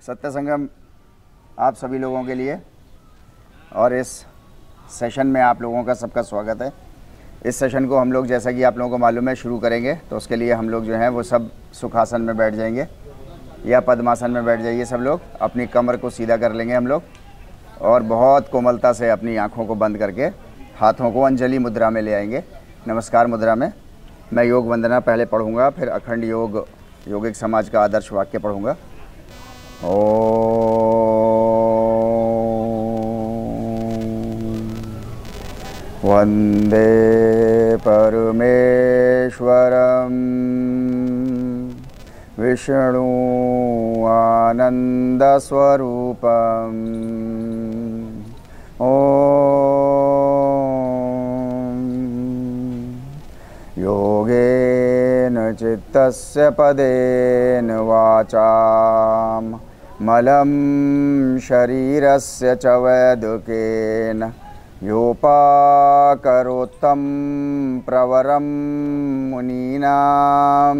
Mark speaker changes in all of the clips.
Speaker 1: सत्य संगम आप सभी लोगों के लिए और इस सेशन में आप लोगों का सबका स्वागत है। इस सेशन को हम लोग जैसा कि आप लोगों को मालूम है शुरू करेंगे, तो उसके लिए हम लोग जो हैं वो सब सुखासन में बैठ जाएंगे या पद्मासन में बैठ जाइए। सब लोग अपनी कमर को सीधा कर लेंगे हम लोग और बहुत कोमलता से अपनी आँखों को बंद करके हाथों को अंजलि मुद्रा में ले आएंगे, नमस्कार मुद्रा में। मैं योग वंदना पहले पढ़ूंगा, फिर अखंड योगिक समाज का आदर्श वाक्य पढ़ूंगा। वंदे परमेश्वरं विष्णु आनंद स्वरूपम्। योगेन चित्तस्य पदेन वाचां मलं शरीरस्य च वैदुकेन योपाकरोत्तं प्रवरं मुनीनां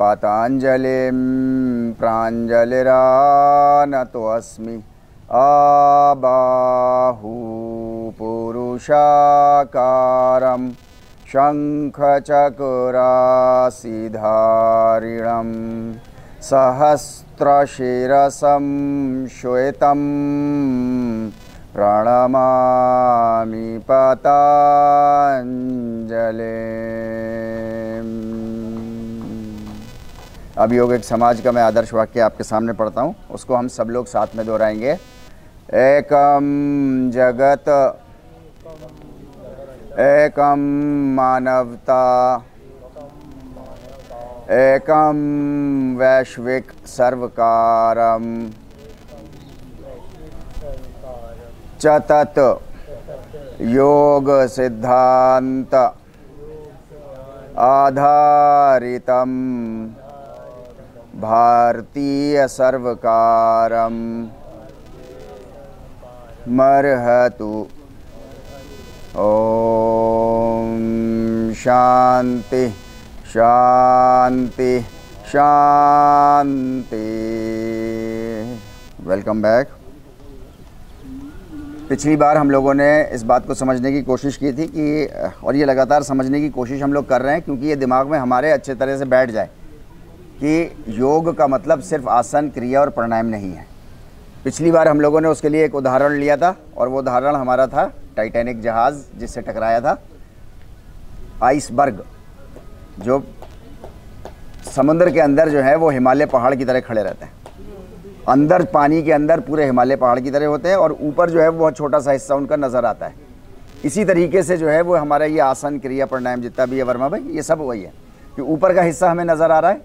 Speaker 1: पतञ्जलिं प्राञ्जलिरानतोऽस्मि। आबाहु पुरुषाकारं शङ्खचक्रासिधारिणं सहस्रशिरसं श्वेतं प्रणमामि पतञ्जलिम्। अब योगिक समाज का मैं आदर्श वाक्य आपके सामने पढ़ता हूँ, उसको हम सब लोग साथ में दोहराएंगे। एकम जगत एकम मानवता एकम वैश्विक सर्वकारम च तत् योग सिद्धांत आधारितम भारतीय सर्वकारम मर्हतु। ओम शांति शांति शांति। Welcome back. पिछली बार हम लोगों ने इस बात को समझने की कोशिश की थी कि, और ये लगातार समझने की कोशिश हम लोग कर रहे हैं क्योंकि ये दिमाग में हमारे अच्छे तरह से बैठ जाए कि योग का मतलब सिर्फ आसन, क्रिया और प्राणायाम नहीं है। पिछली बार हम लोगों ने उसके लिए एक उदाहरण लिया था और वो उदाहरण हमारा था टाइटैनिक जहाज़ जिससे टकराया था आइसबर्ग, जो समुद्र के अंदर जो है वो हिमालय पहाड़ की तरह खड़े रहते हैं। अंदर पानी के अंदर पूरे हिमालय पहाड़ की तरह होते हैं और ऊपर जो है वो बहुत छोटा सा हिस्सा उनका नज़र आता है। इसी तरीके से जो है वो हमारा ये आसन, क्रिया, प्राणायाम जितना भी है वर्मा भाई, ये सब वही है कि ऊपर का हिस्सा हमें नज़र आ रहा है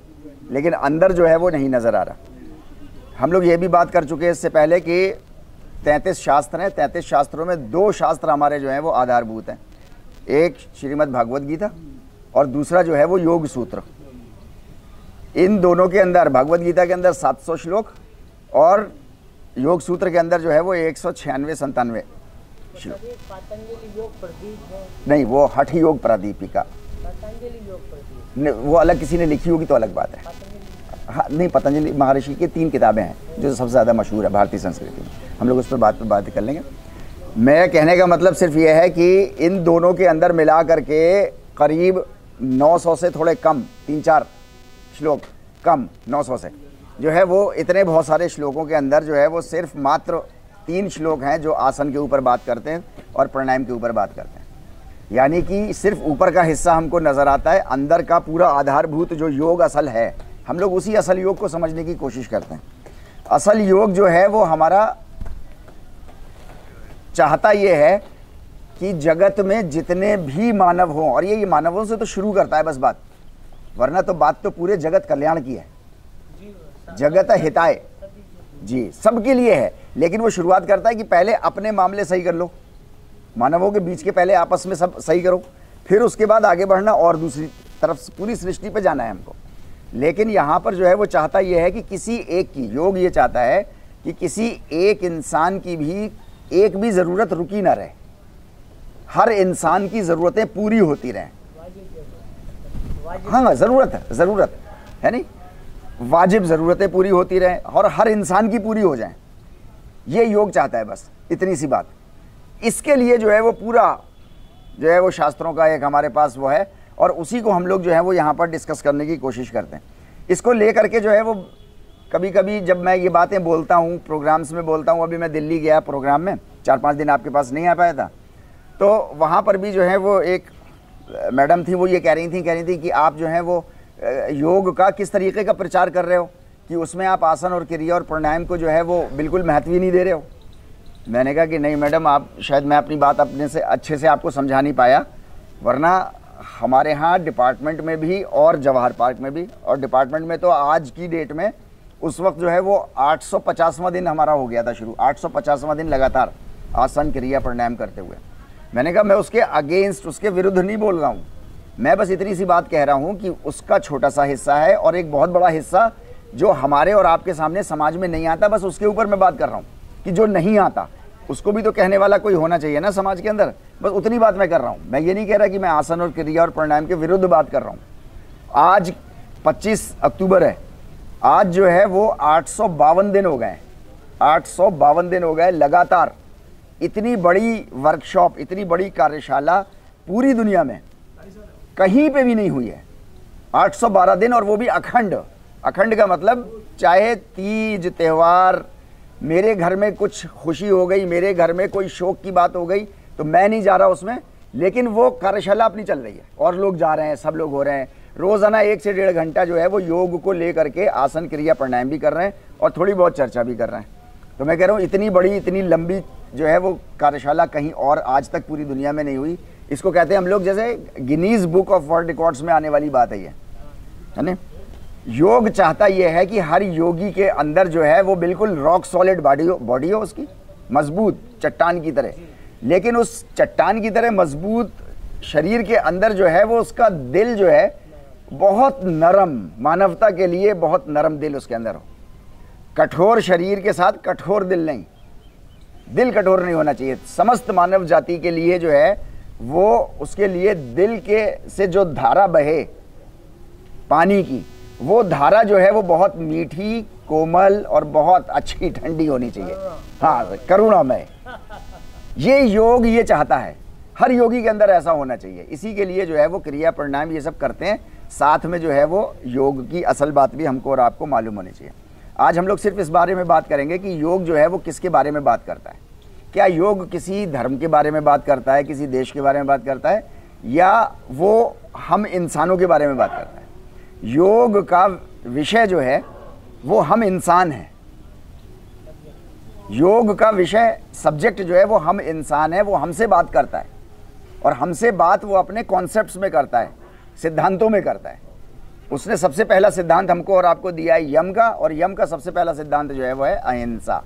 Speaker 1: लेकिन अंदर जो है वो नहीं नज़र आ रहा। हम लोग ये भी बात कर चुके हैं इससे पहले कि 33 शास्त्र हैं। 33 शास्त्रों में 2 शास्त्र हमारे जो हैं वो आधारभूत हैं। एक श्रीमद् भागवत गीता और दूसरा जो है वो योग सूत्र। इन दोनों के अंदर, भागवत गीता के अंदर 700 श्लोक और योग सूत्र के अंदर जो है वो 196-97 श्लोक। नहीं, वो हठ योग प्रादीपिका, वो अलग किसी ने लिखी होगी तो अलग बात है। हाँ, नहीं, पतंजलि महर्षि की 3 किताबें हैं जो सबसे ज़्यादा मशहूर है भारतीय संस्कृति में। हम लोग उस पर बात कर लेंगे। मैं कहने का मतलब सिर्फ ये है कि इन दोनों के अंदर मिला करके करीब 900 से थोड़े कम, 3-4 श्लोक कम, 900 से जो है वो, इतने बहुत सारे श्लोकों के अंदर जो है वो सिर्फ मात्र 3 श्लोक हैं जो आसन के ऊपर बात करते हैं और प्राणायाम के ऊपर बात करते हैं। यानी कि सिर्फ ऊपर का हिस्सा हमको नज़र आता है, अंदर का पूरा आधारभूत जो योग असल है, हम लोग उसी असल योग को समझने की कोशिश करते हैं। असल योग जो है वो हमारा चाहता ये है कि जगत में जितने भी मानव हों, और ये मानवों से तो शुरू करता है बस बात, वरना तो बात तो पूरे जगत कल्याण की है, जगत हिताय जी, सबके लिए है। लेकिन वो शुरुआत करता है कि पहले अपने मामले सही कर लो, मानवों के बीच के पहले आपस में सब सही करो, फिर उसके बाद आगे बढ़ना और दूसरी तरफ पूरी सृष्टि पे जाना है हमको। लेकिन यहाँ पर जो है वो चाहता यह है कि किसी एक की, योग ये चाहता है कि किसी एक इंसान की भी एक भी ज़रूरत रुकी ना रहे, हर इंसान की ज़रूरतें पूरी होती रहें। हाँ, ज़रूरत है नहीं। वाजिब ज़रूरतें पूरी होती रहें और हर इंसान की पूरी हो जाएं। ये योग चाहता है, बस इतनी सी बात। इसके लिए जो है वो पूरा जो है वो शास्त्रों का एक हमारे पास वो है, और उसी को हम लोग जो है वो यहाँ पर डिस्कस करने की कोशिश करते हैं। इसको लेकर के जो है वो कभी कभी जब मैं ये बातें बोलता हूँ, प्रोग्राम्स में बोलता हूँ, अभी मैं दिल्ली गया प्रोग्राम में, 4-5 दिन आपके पास नहीं आ पाया था, तो वहाँ पर भी जो है वो एक मैडम थी, वो ये कह रही थी कि आप जो है वो योग का किस तरीके का प्रचार कर रहे हो कि उसमें आप आसन और क्रिया और प्राणायाम को जो है वो बिल्कुल महत्व ही नहीं दे रहे हो। मैंने कहा कि नहीं मैडम, आप शायद मैं अपनी बात अपने से अच्छे से आपको समझा नहीं पाया, वरना हमारे यहाँ डिपार्टमेंट में भी और जवाहर पार्क में भी, और डिपार्टमेंट में तो आज की डेट में उस वक्त जो है वो 850वां दिन हमारा हो गया था शुरू, 850वां दिन लगातार आसन क्रिया प्राणायाम करते हुए। मैंने कहा मैं उसके अगेंस्ट, उसके विरुद्ध नहीं बोल रहा हूँ, मैं बस इतनी सी बात कह रहा हूँ कि उसका छोटा सा हिस्सा है और एक बहुत बड़ा हिस्सा जो हमारे और आपके सामने समाज में नहीं आता, बस उसके ऊपर मैं बात कर रहा हूँ कि जो नहीं आता उसको भी तो कहने वाला कोई होना चाहिए ना समाज के अंदर, बस उतनी बात मैं कर रहा हूँ। मैं ये नहीं कह रहा कि मैं आसन और क्रिया और प्राणायाम के विरुद्ध बात कर रहा हूँ। आज 25 अक्टूबर है, आज जो है वो 852 दिन हो गए, 852 दिन हो गए लगातार। इतनी बड़ी वर्कशॉप, इतनी बड़ी कार्यशाला पूरी दुनिया में कहीं पे भी नहीं हुई है। 812 दिन, और वो भी अखंड। अखंड का मतलब चाहे तीज त्यौहार, मेरे घर में कुछ खुशी हो गई, मेरे घर में कोई शोक की बात हो गई, तो मैं नहीं जा रहा उसमें, लेकिन वो कार्यशाला अपनी चल रही है और लोग जा रहे हैं, सब लोग हो रहे हैं। रोज़ाना 1 से 1.5 घंटा जो है वो योग को लेकर के आसन क्रिया प्राणायाम भी कर रहे हैं और थोड़ी बहुत चर्चा भी कर रहे हैं। तो मैं कह रहा हूँ इतनी बड़ी, इतनी लंबी जो है वो कार्यशाला कहीं और आज तक पूरी दुनिया में नहीं हुई। इसको कहते हैं हम लोग जैसे Guinness book of world records में आने वाली बात है ये, है ना। योग चाहता यह है कि हर योगी के अंदर जो है वो बिल्कुल रॉक सॉलिड बॉडी हो उसकी, मजबूत चट्टान की तरह, लेकिन उस चट्टान की तरह मजबूत शरीर के अंदर जो है वो उसका दिल जो है बहुत नरम, मानवता के लिए बहुत नरम दिल उसके अंदर हो। कठोर शरीर के साथ कठोर दिल नहीं, दिल कठोर नहीं होना चाहिए। समस्त मानव जाति के लिए जो है वो उसके लिए दिल के से जो धारा बहे पानी की, वो धारा जो है वो बहुत मीठी, कोमल और बहुत अच्छी ठंडी होनी चाहिए, हाँ, करुणामय। ये योग ये चाहता है, हर योगी के अंदर ऐसा होना चाहिए। इसी के लिए जो है वो क्रिया प्राणायाम ये सब करते हैं, साथ में जो है वो योग की असल बात भी हमको और आपको मालूम होनी चाहिए। आज हम लोग सिर्फ इस बारे में बात करेंगे कि योग जो है वो किसके बारे में बात करता है। क्या योग किसी धर्म के बारे में बात करता है, किसी देश के बारे में बात करता है, या वो हम इंसानों के बारे में बात करता है। योग का विषय जो है वो हम इंसान हैं। योग का विषय, सब्जेक्ट जो है वो हम इंसान है, वो हमसे बात करता है, और हमसे बात वो अपने कॉन्सेप्ट्स में करता है, सिद्धांतों में करता है। उसने सबसे पहला सिद्धांत हमको और आपको दिया है यम का, और यम का सबसे पहला सिद्धांत जो है वो है अहिंसा,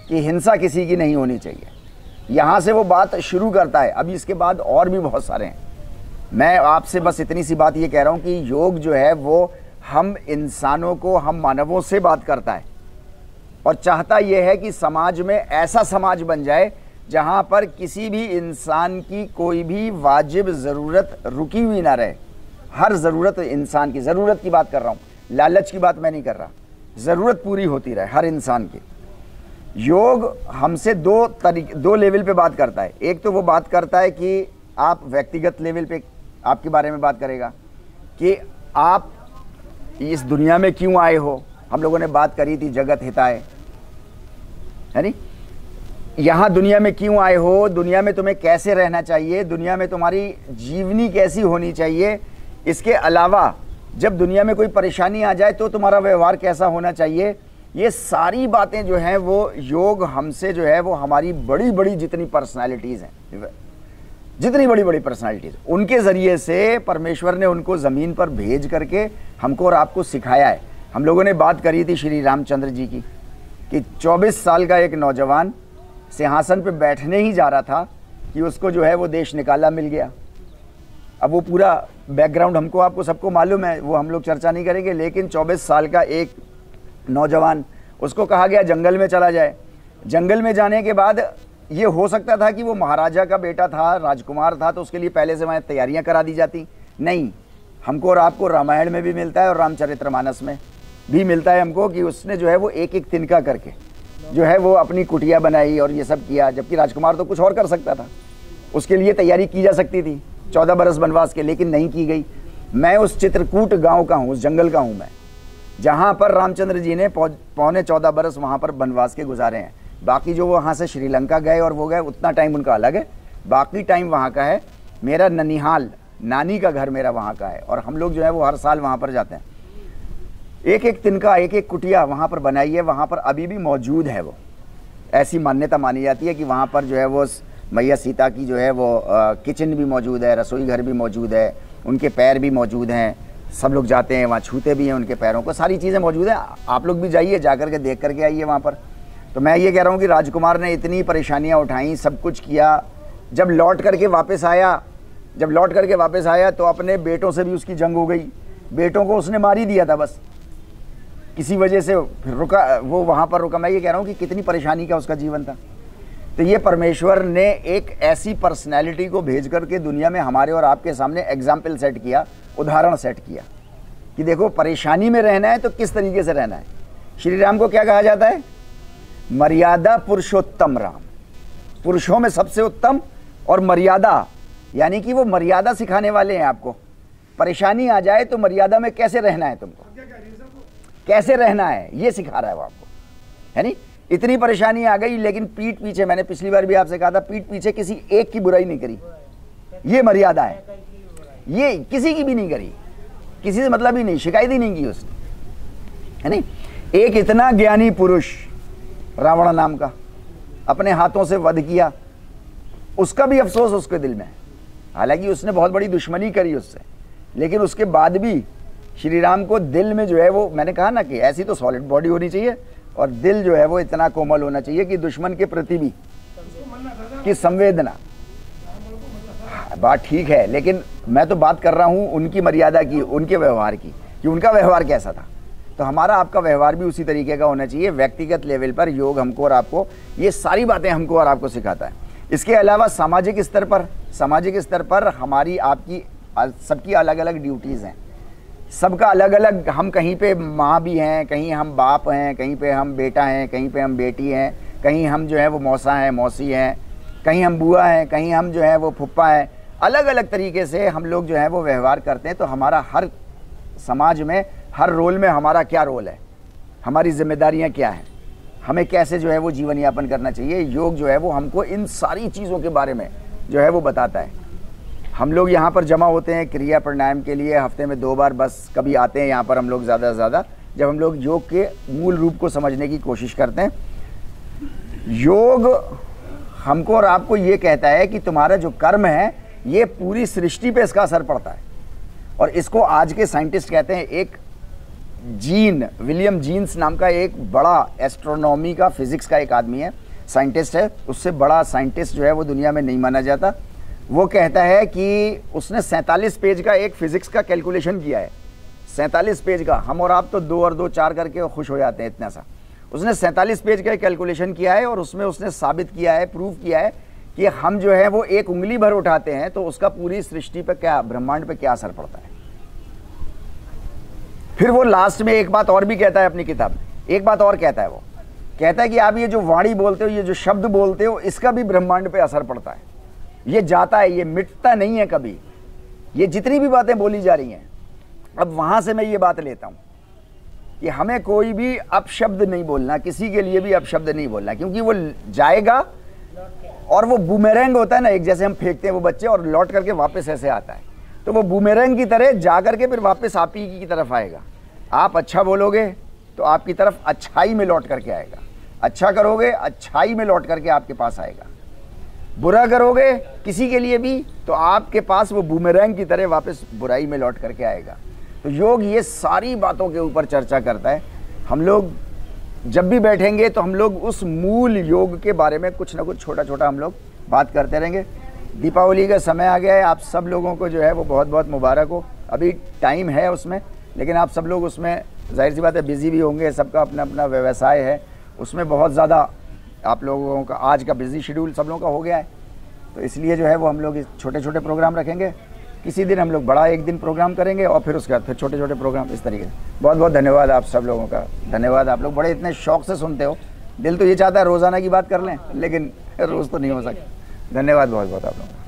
Speaker 1: कि हिंसा किसी की नहीं होनी चाहिए। यहाँ से वो बात शुरू करता है। अभी इसके बाद और भी बहुत सारे हैं। मैं आपसे बस इतनी सी बात ये कह रहा हूँ कि योग जो है वो हम इंसानों को, हम मानवों से बात करता है, और चाहता यह है कि समाज में ऐसा समाज बन जाए जहाँ पर किसी भी इंसान की कोई भी वाजिब ज़रूरत रुकी हुई ना रहे। हर ज़रूरत, इंसान की ज़रूरत की बात कर रहा हूँ, लालच की बात मैं नहीं कर रहा, ज़रूरत पूरी होती रहे हर इंसान की। योग हमसे दो लेवल पे बात करता है। एक तो वो बात करता है कि आप व्यक्तिगत लेवल पे आपके बारे में बात करेगा कि आप इस दुनिया में क्यों आए हो। हम लोगों ने बात करी थी जगत हिताय, है नी, यहाँ दुनिया में क्यों आए हो, दुनिया में तुम्हें कैसे रहना चाहिए, दुनिया में तुम्हारी जीवनी कैसी होनी चाहिए। इसके अलावा जब दुनिया में कोई परेशानी आ जाए तो तुम्हारा व्यवहार कैसा होना चाहिए। ये सारी बातें जो हैं वो योग हमसे जो है वो हमारी बड़ी बड़ी जितनी पर्सनालिटीज़ हैं, जितनी बड़ी बड़ी पर्सनालिटीज़, उनके ज़रिए से परमेश्वर ने उनको ज़मीन पर भेज करके हमको और आपको सिखाया है। हम लोगों ने बात करी थी श्री रामचंद्र जी की, कि 24 साल का एक नौजवान सिंहासन पे बैठने ही जा रहा था कि उसको जो है वो देश निकाला मिल गया। अब वो पूरा बैकग्राउंड हमको आपको सबको मालूम है, वो हम लोग चर्चा नहीं करेंगे, लेकिन 24 साल का एक नौजवान, उसको कहा गया जंगल में चला जाए। जंगल में जाने के बाद ये हो सकता था कि वो महाराजा का बेटा था, राजकुमार था, तो उसके लिए पहले से वहाँ तैयारियां करा दी जाती। नहीं, हमको और आपको रामायण में भी मिलता है और रामचरितमानस में भी मिलता है हमको कि उसने जो है वो एक एक तिनका करके जो है वो अपनी कुटिया बनाई और ये सब किया, जबकि राजकुमार तो कुछ और कर सकता था, उसके लिए तैयारी की जा सकती थी 14 बरस वनवास के, लेकिन नहीं की गई। मैं उस चित्रकूट गांव का हूँ, उस जंगल का हूँ मैं, जहाँ पर रामचंद्र जी ने पौने 14 बरस वहाँ पर वनवास के गुजारे हैं। बाकी जो वहाँ से श्रीलंका गए और वो गए, उतना टाइम उनका अलग है, बाकी टाइम वहाँ का है। मेरा ननिहाल, नानी का घर मेरा वहाँ का है, और हम लोग जो है वो हर साल वहाँ पर जाते हैं। एक एक तिनका, एक एक कुटिया वहाँ पर बनाई है, वहाँ पर अभी भी मौजूद है। वो ऐसी मान्यता मानी जाती है कि वहाँ पर जो है वो मैया सीता की जो है वो किचन भी मौजूद है, रसोई घर भी मौजूद है, उनके पैर भी मौजूद हैं। सब लोग जाते हैं वहाँ, छूते भी हैं उनके पैरों को, सारी चीज़ें मौजूद हैं। आप लोग भी जाइए, जा कर के देख करके आइए वहाँ पर। तो मैं ये कह रहा हूँ कि राजकुमार ने इतनी परेशानियाँ उठाई, सब कुछ किया, जब लौट करके वापस आया तो अपने बेटों से भी उसकी जंग हो गई। बेटों को उसने मार ही दिया था बस, किसी वजह से फिर रुका, वो वहाँ पर रुका। मैं ये कह रहा हूँ कि कितनी परेशानी का उसका जीवन था। तो ये परमेश्वर ने एक ऐसी पर्सनैलिटी को भेज करके दुनिया में हमारे और आपके सामने एग्जाम्पल सेट किया, उदाहरण सेट किया कि देखो परेशानी में रहना है तो किस तरीके से रहना है। श्री राम को क्या कहा जाता है? मर्यादा पुरुषोत्तम राम, पुरुषों में सबसे उत्तम और मर्यादा, यानी कि वो मर्यादा सिखाने वाले हैं आपको। परेशानी आ जाए तो मर्यादा में कैसे रहना है, तुमको कैसे रहना है, ये सिखा रहा है वो आपको, है नहीं? इतनी परेशानी आ गई, लेकिन पीठ पीछे, मैंने पिछली बार भी आपसे कहा था, पीठ पीछे किसी एक की बुराई नहीं करी। ये मर्यादा है, ये किसी की भी नहीं करी, किसी से मतलब ही नहीं, शिकायत ही नहीं की उसने, है नहीं? एक इतना ज्ञानी पुरुष रावण नाम का, अपने हाथों से वध किया, उसका भी अफसोस उसके दिल में है। हालांकि उसने बहुत बड़ी दुश्मनी करी उससे, लेकिन उसके बाद भी श्री राम को दिल में जो है वो, मैंने कहा ना कि ऐसी तो सॉलिड बॉडी होनी चाहिए और दिल जो है वो इतना कोमल होना चाहिए कि दुश्मन के प्रति भी की संवेदना। बात ठीक है, लेकिन मैं तो बात कर रहा हूँ उनकी मर्यादा की, उनके व्यवहार की, कि उनका व्यवहार कैसा था। तो हमारा आपका व्यवहार भी उसी तरीके का होना चाहिए। व्यक्तिगत लेवल पर योग हमको और आपको ये सारी बातें हमको और आपको सिखाता है। इसके अलावा सामाजिक स्तर पर हमारी आपकी सबकी अलग अलग ड्यूटीज़ हैं, सबका अलग अलग। हम कहीं पे माँ भी हैं, कहीं हम बाप हैं, कहीं पे हम बेटा हैं, कहीं पे हम बेटी हैं, कहीं हम जो है वो मौसा हैं, मौसी हैं, कहीं हम बुआ हैं, कहीं हम जो है वो फुप्पा हैं। अलग अलग तरीके से हम लोग जो है वो व्यवहार करते हैं। तो हमारा हर समाज में, हर रोल में हमारा क्या रोल है, हमारी जिम्मेदारियां क्या हैं, हमें कैसे जो है वो जीवन यापन करना चाहिए। योग जो है वो हमको इन सारी चीज़ों के बारे में जो है वो बताता है। हम लोग यहाँ पर जमा होते हैं क्रिया प्राणायाम के लिए, हफ्ते में 2 बार बस कभी आते हैं यहाँ पर हम लोग ज़्यादा से ज़्यादा, जब हम लोग योग के मूल रूप को समझने की कोशिश करते हैं। योग हमको और आपको ये कहता है कि तुम्हारा जो कर्म है ये पूरी सृष्टि पे इसका असर पड़ता है। और इसको आज के साइंटिस्ट कहते हैं, एक विलियम जीन्स नाम का एक बड़ा एस्ट्रोनॉमी का, फिजिक्स का एक आदमी है, साइंटिस्ट है, उससे बड़ा साइंटिस्ट जो है वो दुनिया में नहीं माना जाता। वो कहता है कि उसने 47 पेज का एक फिजिक्स का कैलकुलेशन किया है, 47 पेज का। हम और आप तो 2 और 2 4 करके खुश हो जाते हैं इतना सा। उसने 47 पेज का कैलकुलेशन किया है और उसमें उसने साबित किया है, प्रूव किया है कि हम जो है वो एक उंगली भर उठाते हैं तो उसका पूरी सृष्टि पर क्या, ब्रह्मांड पे क्या असर पड़ता है। फिर वो लास्ट में एक बात और भी कहता है अपनी किताब में, एक बात और कहता है। वो कहता है कि आप ये जो वाणी बोलते हो, ये जो शब्द बोलते हो, इसका भी ब्रह्मांड पे असर पड़ता है। ये जाता है, ये मिटता नहीं है कभी। ये जितनी भी बातें बोली जा रही हैं, अब वहां से मैं ये बात लेता हूं कि हमें कोई भी अपशब्द नहीं बोलना, किसी के लिए भी अपशब्द नहीं बोलना, क्योंकि वो जाएगा और वो बूमेरैंग होता है ना, एक जैसे हम फेंकते हैं वो बच्चे और लौट करके वापस ऐसे आता है, तो वो बूमेरैंग की तरह जा करके फिर वापस आप ही की तरफ आएगा। आप अच्छा बोलोगे तो आपकी तरफ अच्छाई में लौट करके आएगा, अच्छा करोगे अच्छाई में लौट करके आपके पास आएगा, बुरा करोगे किसी के लिए भी तो आपके पास वो बूमेरैंग की तरह वापस बुराई में लौट करके आएगा। तो योग ये सारी बातों के ऊपर चर्चा करता है। हम लोग जब भी बैठेंगे तो हम लोग उस मूल योग के बारे में कुछ ना कुछ छोटा छोटा हम लोग बात करते रहेंगे। दीपावली का समय आ गया है, आप सब लोगों को जो है वो बहुत बहुत मुबारक हो। अभी टाइम है उसमें, लेकिन आप सब लोग उसमें जाहिर सी बात है बिज़ी भी होंगे, सबका अपना अपना व्यवसाय है, उसमें बहुत ज़्यादा आप लोगों का आज का बिज़ी शेड्यूल सब लोगों का हो गया है। तो इसलिए जो है वो हम लोग छोटे छोटे प्रोग्राम रखेंगे किसी दिन हम लोग बड़ा एक दिन प्रोग्राम करेंगे और फिर उसके बाद फिर छोटे छोटे प्रोग्राम इस तरीके से। बहुत बहुत धन्यवाद आप सब लोगों का, धन्यवाद। आप लोग बड़े इतने शौक से सुनते हो। दिल तो ये चाहता है रोज़ाना की बात कर लें, लेकिन रोज़ तो नहीं हो सकता। धन्यवाद बहुत बहुत आप लोगों का।